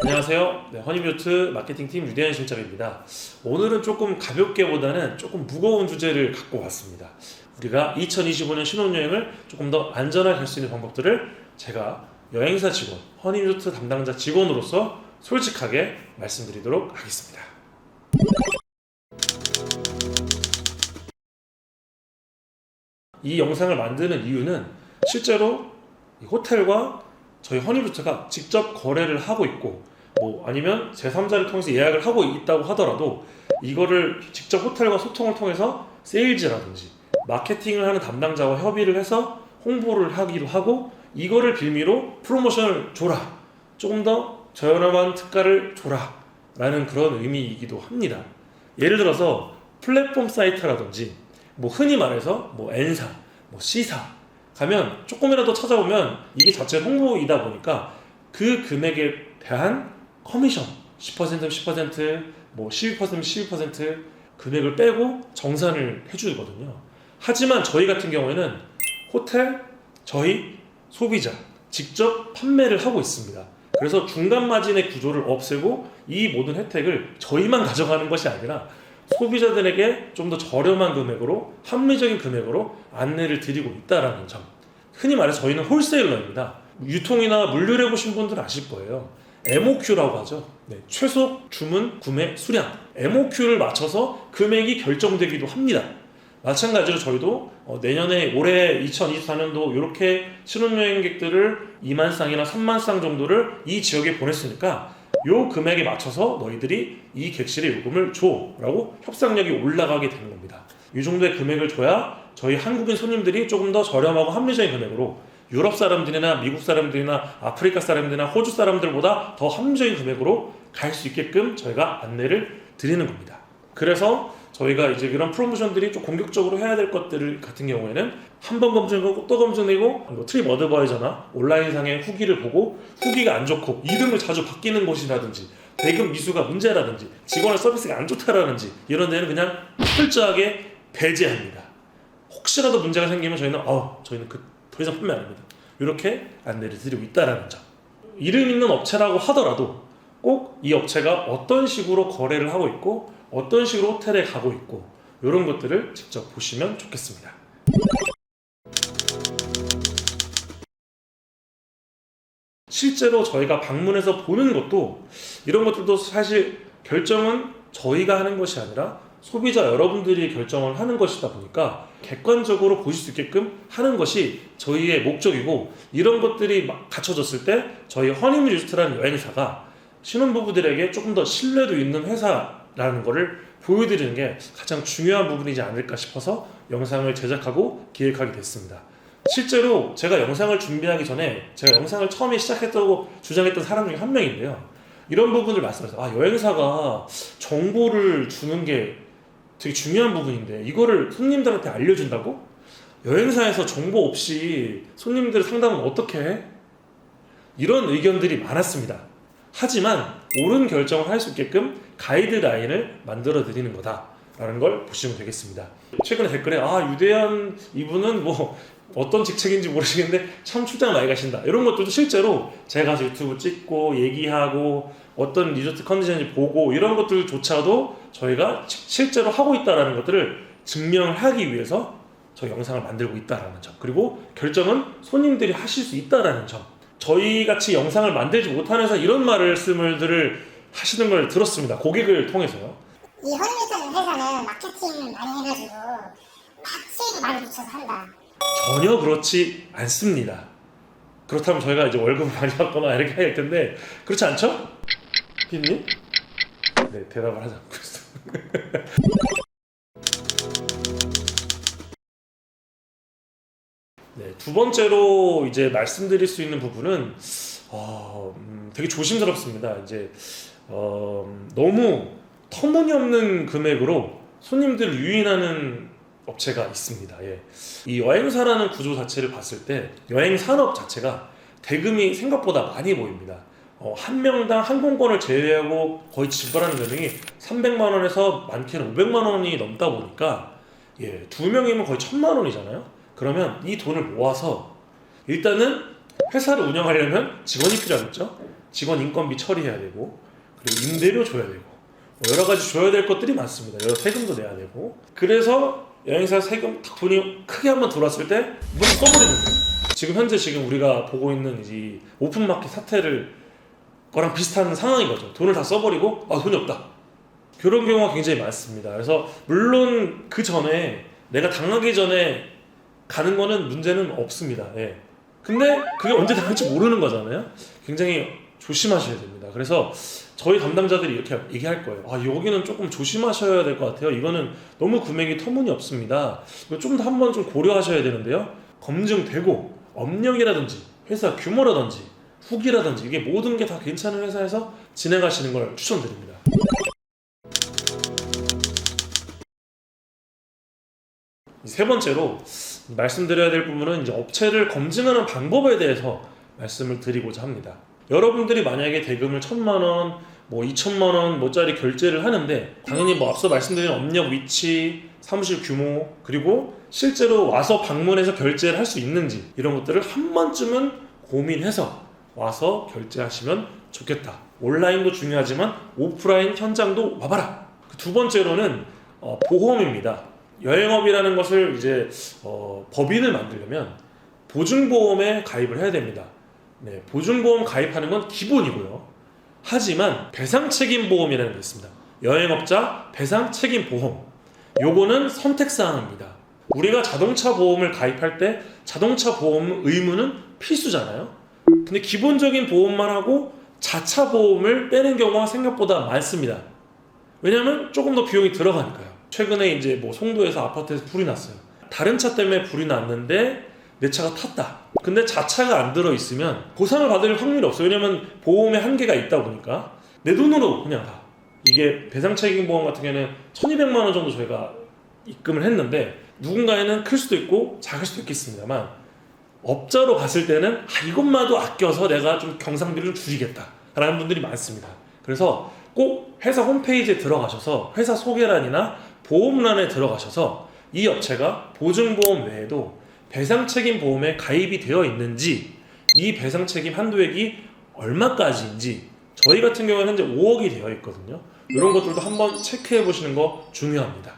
안녕하세요. 허니뮤트 마케팅팀 유대현 실장입니다. 오늘은 조금 가볍게보다는 조금 무거운 주제를 갖고 왔습니다. 우리가 2025년 신혼여행을 조금 더 안전하게 갈 수 있는 방법들을 제가 여행사 직원, 허니뮤트 담당자 직원으로서 솔직하게 말씀드리도록 하겠습니다. 이 영상을 만드는 이유는 실제로 이 호텔과 저희 허니루트가 직접 거래를 하고 있고 아니면 제3자를 통해서 예약을 하고 있다고 하더라도 이거를 직접 호텔과 소통을 통해서 세일즈라든지 마케팅을 하는 담당자와 협의를 해서 홍보를 하기도 하고 이거를 빌미로 프로모션을 줘라, 조금 더 저렴한 특가를 줘라 라는 그런 의미이기도 합니다. 예를 들어서 플랫폼 사이트라든지 흔히 말해서 N사, C사 가면 조금이라도 찾아보면 이게 자체 홍보이다 보니까 그 금액에 대한 커미션 10%, 10%, 12%, 12% 금액을 빼고 정산을 해주거든요. 하지만 저희 같은 경우에는 호텔, 저희 소비자 직접 판매를 하고 있습니다. 그래서 중간 마진의 구조를 없애고 이 모든 혜택을 저희만 가져가는 것이 아니라 소비자들에게 좀 더 저렴한 금액으로, 합리적인 금액으로 안내를 드리고 있다는 점. 흔히 말해서 저희는 홀세일러입니다. 유통이나 물류를 해보신 분들은 아실 거예요. MOQ라고 하죠. 최소 주문 구매 수량, MOQ를 맞춰서 금액이 결정되기도 합니다. 마찬가지로 저희도 내년에 올해 2024년도 이렇게 신혼여행객들을 2만 쌍이나 3만 쌍 정도를 이 지역에 보냈으니까 요 금액에 맞춰서 너희들이 이 객실의 요금을 줘 라고 협상력이 올라가게 되는 겁니다. 이 정도의 금액을 줘야 저희 한국인 손님들이 조금 더 저렴하고 합리적인 금액으로 유럽 사람들이나 미국 사람들이나 아프리카 사람들이나 호주 사람들보다 더 합리적인 금액으로 갈 수 있게끔 저희가 안내를 드리는 겁니다. 그래서 저희가 이제 이런 프로모션들이 좀 공격적으로 해야 될 것들 같은 경우에는 한 번 검증하고 또 검증되고 트립 어드바이저나 온라인상의 후기를 보고 후기가 안 좋고 이름을 자주 바뀌는 곳이라든지 대금 미수가 문제라든지 직원의 서비스가 안 좋다라든지 이런 데는 그냥 철저하게 배제합니다. 혹시라도 문제가 생기면 저희는 더 이상 판매 안 합니다. 이렇게 안내를 드리고 있다는 점. 이름 있는 업체라고 하더라도 꼭 이 업체가 어떤 식으로 거래를 하고 있고 어떤 식으로 호텔에 가고 있고 이런 것들을 직접 보시면 좋겠습니다. 실제로 저희가 방문해서 보는 것도 이런 것들도 사실 결정은 저희가 하는 것이 아니라 소비자 여러분들이 결정을 하는 것이다 보니까 객관적으로 보실 수 있게끔 하는 것이 저희의 목적이고 이런 것들이 갖춰졌을 때 저희 허니뮤트라는 여행사가 신혼부부들에게 조금 더 신뢰도 있는 회사라는 것을 보여드리는 게 가장 중요한 부분이지 않을까 싶어서 영상을 제작하고 기획하게 됐습니다. 실제로 제가 영상을 준비하기 전에 제가 영상을 처음에 시작했다고 주장했던 사람 중에 한 명인데요. 이런 부분을 말씀하셨어요. 여행사가 정보를 주는 게 되게 중요한 부분인데 이거를 손님들한테 알려준다고? 여행사에서 정보 없이 손님들 상담은 어떻게 해? 이런 의견들이 많았습니다. 하지만 옳은 결정을 할 수 있게끔 가이드라인을 만들어 드리는 거다라는 걸 보시면 되겠습니다. 최근에 댓글에 유대현 이분은 어떤 직책인지 모르시겠는데 참 출장 많이 가신다 이런 것들도 실제로 제가 가서 유튜브 찍고 얘기하고 어떤 리조트 컨디션인지 보고 이런 것들조차도 저희가 실제로 하고 있다는 것들을 증명하기 위해서 저희 영상을 만들고 있다는 점, 그리고 결정은 손님들이 하실 수 있다는 점. 저희 같이 영상을 만들지 못하는 회사 이런 말씀을 하시는 걸 들었습니다. 고객을 통해서요. 이 허니뮤트라는 회사는 마케팅을 많이 해가지고 수익을 많이 붙여서 한다. 전혀 그렇지 않습니다. 그렇다면 저희가 이제 월급을 많이 받거나 이렇게 해야 할 텐데 그렇지 않죠? 피디님? 네, 대답을 하지 않고 있어요. 네, 두 번째로 이제 말씀드릴 수 있는 부분은 되게 조심스럽습니다. 이제 너무 터무니없는 금액으로 손님들을 유인하는 업체가 있습니다. 이 여행사라는 구조 자체를 봤을 때 여행 산업 자체가 대금이 생각보다 많이 보입니다. 한 명당 항공권을 제외하고 거의 지불하는 금액이 300만 원에서 많게는 500만 원이 넘다 보니까 두 명이면 거의 1000만 원이잖아요. 그러면 이 돈을 모아서 일단은 회사를 운영하려면 직원이 필요하겠죠. 직원 인건비 처리해야 되고, 그리고 임대료 줘야 되고, 뭐 여러 가지 줘야 될 것들이 많습니다. 여러 세금도 내야 되고. 그래서 여행사 세금 딱 돈이 크게 한번 들어왔을 때 문 써버리는 거예요. 지금 우리가 보고 있는 이 오픈마켓 사태를 거랑 비슷한 상황인 거죠. 돈을 다 써버리고 돈이 없다. 그런 경우가 굉장히 많습니다. 그래서 물론 그 전에 내가 당하기 전에 가는 거는 문제는 없습니다. 예. 근데 그게 언제 당할지 모르는 거잖아요. 굉장히 조심하셔야 됩니다. 그래서 저희 담당자들이 이렇게 얘기할 거예요. 여기는 조금 조심하셔야 될 것 같아요. 이거는 너무 금액이 터무니없습니다. 이거 좀 더 한번 좀 고려하셔야 되는데요. 검증되고 업력이라든지 회사 규모라든지 후기라든지 이게 모든 게 다 괜찮은 회사에서 진행하시는 걸 추천드립니다. 세 번째로 말씀드려야 될 부분은 이제 업체를 검증하는 방법에 대해서 말씀을 드리고자 합니다. 여러분들이 만약에 대금을 1,000만 원, 2,000만 원 뭐짜리 결제를 하는데 당연히 앞서 말씀드린 업력 위치, 사무실 규모, 그리고 실제로 와서 방문해서 결제를 할 수 있는지 이런 것들을 한 번쯤은 고민해서 와서 결제하시면 좋겠다. 온라인도 중요하지만 오프라인 현장도 와봐라. 두 번째로는 보험입니다. 여행업이라는 것을 이제 법인을 만들려면 보증보험에 가입을 해야 됩니다. 네, 보증보험 가입하는 건 기본이고요. 하지만 배상책임보험이라는 게 있습니다. 여행업자 배상책임보험. 요거는 선택사항입니다. 우리가 자동차 보험을 가입할 때 자동차 보험 의무는 필수잖아요. 근데 기본적인 보험만 하고 자차 보험을 빼는 경우가 생각보다 많습니다. 왜냐하면 조금 더 비용이 들어가니까요. 최근에 이제 송도에서 아파트에서 불이 났어요. 다른 차 때문에 불이 났는데 내 차가 탔다. 근데 자차가 안 들어있으면 보상을 받을 확률이 없어요. 왜냐면 보험에 한계가 있다 보니까 내 돈으로 그냥 다. 이게 배상책임보험 같은 경우에는 1,200만 원 정도 저희가 입금을 했는데 누군가에는 클 수도 있고 작을 수도 있겠습니다만 업자로 갔을 때는 이것마저 아껴서 내가 좀 경상비를 줄이겠다 라는 분들이 많습니다. 그래서 꼭 회사 홈페이지에 들어가셔서 회사 소개란이나 보험란에 들어가셔서 이 업체가 보증보험 외에도 배상책임보험에 가입이 되어 있는지, 이 배상책임 한도액이 얼마까지인지, 저희 같은 경우는 현재 5억이 되어 있거든요. 이런 것들도 한번 체크해 보시는 거 중요합니다.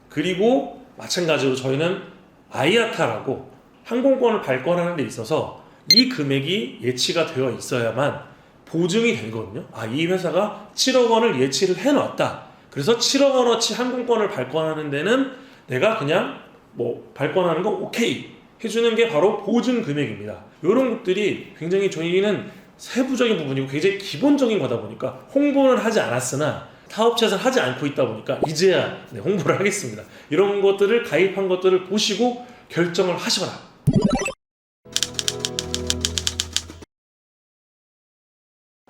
그리고 마찬가지로 저희는 아이아타라고 항공권을 발권하는 데 있어서 이 금액이 예치가 되어 있어야만 보증이 되거든요. 이 회사가 7억 원을 예치를 해놨다. 그래서 7억 원어치 항공권을 발권하는 데는 내가 그냥 발권하는 거 오케이 해주는 게 바로 보증 금액입니다. 이런 것들이 굉장히 저희는 세부적인 부분이고 굉장히 기본적인 거다 보니까 홍보는 하지 않았으나 사업체에서 하지 않고 있다 보니까 이제야 홍보를 하겠습니다. 이런 것들을 가입한 것들을 보시고 결정을 하셔라.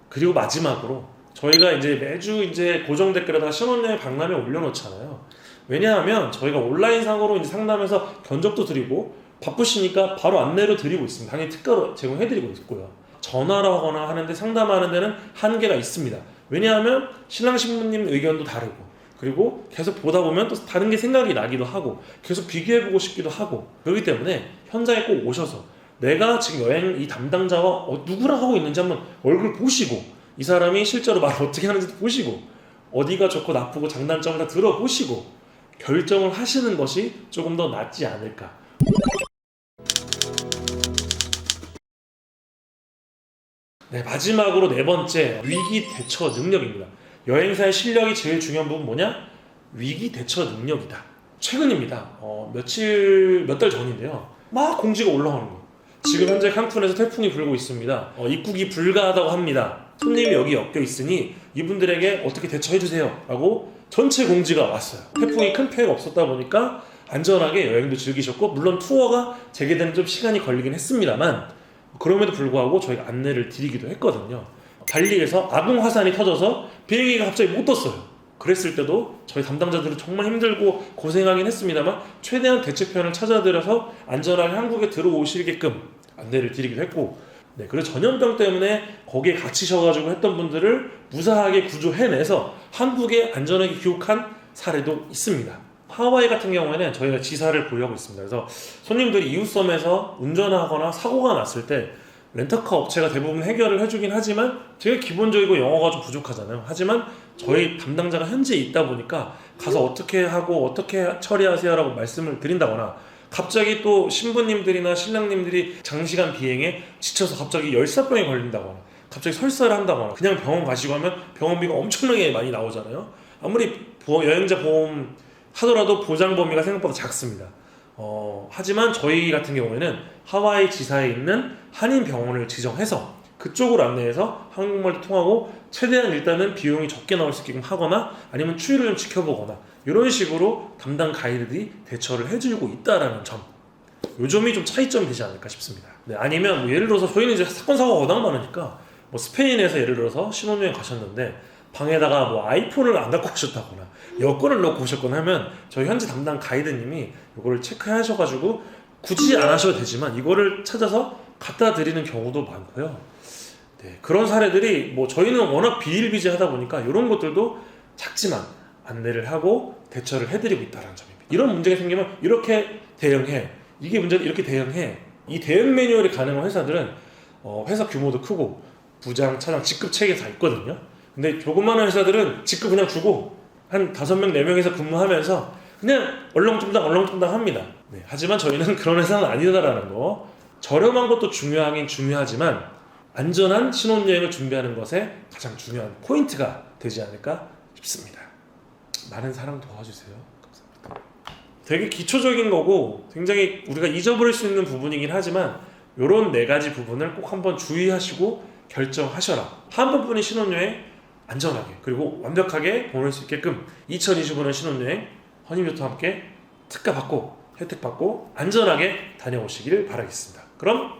그리고 마지막으로 저희가 이제 매주 이제 고정 댓글에다가 신혼여행 박람회 올려놓잖아요. 왜냐하면 저희가 온라인상으로 이제 상담해서 견적도 드리고 바쁘시니까 바로 안내로 드리고 있습니다. 당연히 특가로 제공해드리고 있고요. 전화로 하거나 하는데 상담하는 데는 한계가 있습니다. 왜냐하면 신랑 신부님 의견도 다르고 그리고 계속 보다 보면 또 다른 게 생각이 나기도 하고 계속 비교해보고 싶기도 하고 그렇기 때문에 현장에 꼭 오셔서 내가 지금 여행 이 담당자와 누구랑 하고 있는지 한번 얼굴 보시고 이 사람이 실제로 말을 어떻게 하는지도 보시고 어디가 좋고 나쁘고 장단점을 다 들어보시고 결정을 하시는 것이 조금 더 낫지 않을까. 네, 마지막으로 네 번째 위기 대처 능력입니다. 여행사의 실력이 제일 중요한 부분 뭐냐? 위기 대처 능력이다. 최근입니다. 몇 달 전인데요. 막 공지가 올라오는 거예요. 지금 현재 칸쿤에서 태풍이 불고 있습니다. 입국이 불가하다고 합니다. 손님이 여기 엮여 있으니 이분들에게 어떻게 대처해주세요 라고 전체 공지가 왔어요. 태풍이 큰 피해가 없었다 보니까 안전하게 여행도 즐기셨고 물론 투어가 재개되는 좀 시간이 걸리긴 했습니다만 그럼에도 불구하고 저희가 안내를 드리기도 했거든요. 발리에서 아궁 화산이 터져서 비행기가 갑자기 못 떴어요. 그랬을 때도 저희 담당자들은 정말 힘들고 고생하긴 했습니다만 최대한 대책편을 찾아드려서 안전하게 한국에 들어오시게끔 안내를 드리기도 했고 그래서 전염병 때문에 거기에 갇히셔가지고 했던 분들을 무사하게 구조해내서 한국에 안전하게 귀국한 사례도 있습니다. 하와이 같은 경우에는 저희가 지사를 보유하고 있습니다. 그래서 손님들이 이웃섬에서 운전하거나 사고가 났을 때 렌터카 업체가 대부분 해결을 해주긴 하지만 되게 기본적이고 영어가 좀 부족하잖아요. 하지만 저희 담당자가 현지에 있다 보니까 가서 어떻게 하고 어떻게 처리하세요라고 말씀을 드린다거나, 갑자기 또 신부님들이나 신랑님들이 장시간 비행에 지쳐서 갑자기 열사병에 걸린다거나 갑자기 설사를 한다거나, 그냥 병원 가시고 하면 병원비가 엄청나게 많이 나오잖아요. 아무리 여행자 보험 하더라도 보장 범위가 생각보다 작습니다. 하지만 저희 같은 경우에는 하와이 지사에 있는 한인 병원을 지정해서 그쪽으로 안내해서 한국말도 통하고 최대한 일단은 비용이 적게 나올 수 있게끔 하거나, 아니면 추이를 좀 지켜보거나, 이런 식으로 담당 가이드들이 대처를 해주고 있다라는 점, 요 점이 좀 차이점이 되지 않을까 싶습니다. 네, 아니면 뭐 예를 들어서 저희는 이제 사건 사고가 워낙 많으니까 뭐 스페인에서 예를 들어서 신혼여행 가셨는데 방에다가 뭐 아이폰을 안 갖고 오셨다거나 여권을 넣고 오셨거나 하면 저희 현지 담당 가이드님이 이거를 체크하셔가지고 굳이 안 하셔도 되지만 이거를 찾아서 갖다 드리는 경우도 많고요. 네, 그런 사례들이 뭐 저희는 워낙 비일비재하다 보니까 이런 것들도 작지만 안내를 하고 대처를 해드리고 있다는 점입니다. 이런 문제가 생기면 이렇게 대응해, 이게 문제는 이렇게 대응해. 이 대응 매뉴얼이 가능한 회사들은 회사 규모도 크고 부장, 차장, 직급 체계 다 있거든요. 근데 조그마한 회사들은 직급 그냥 주고 한 5명, 4명에서 근무하면서 그냥 얼렁뚱땅 합니다. 네, 하지만 저희는 그런 회사는 아니다라는 거. 저렴한 것도 중요하긴 중요하지만 안전한 신혼여행을 준비하는 것에 가장 중요한 포인트가 되지 않을까 싶습니다. 많은 사랑 도와주세요. 감사합니다. 되게 기초적인 거고 굉장히 우리가 잊어버릴 수 있는 부분이긴 하지만 이런 4가지 부분을 꼭 한번 주의하시고 결정하셔라. 한 번뿐인 신혼여행 안전하게 그리고 완벽하게 보낼 수 있게끔 2025년 신혼여행 허니뮤트와 함께 특가 받고 혜택 받고 안전하게 다녀오시길 바라겠습니다. 그럼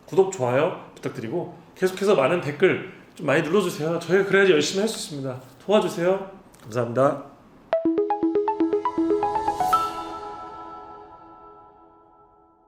구독, 좋아요 부탁드리고 계속해서 많은 댓글 좀 많이 눌러주세요. 저희가 그래야지 열심히 할 수 있습니다. 도와주세요. 감사합니다.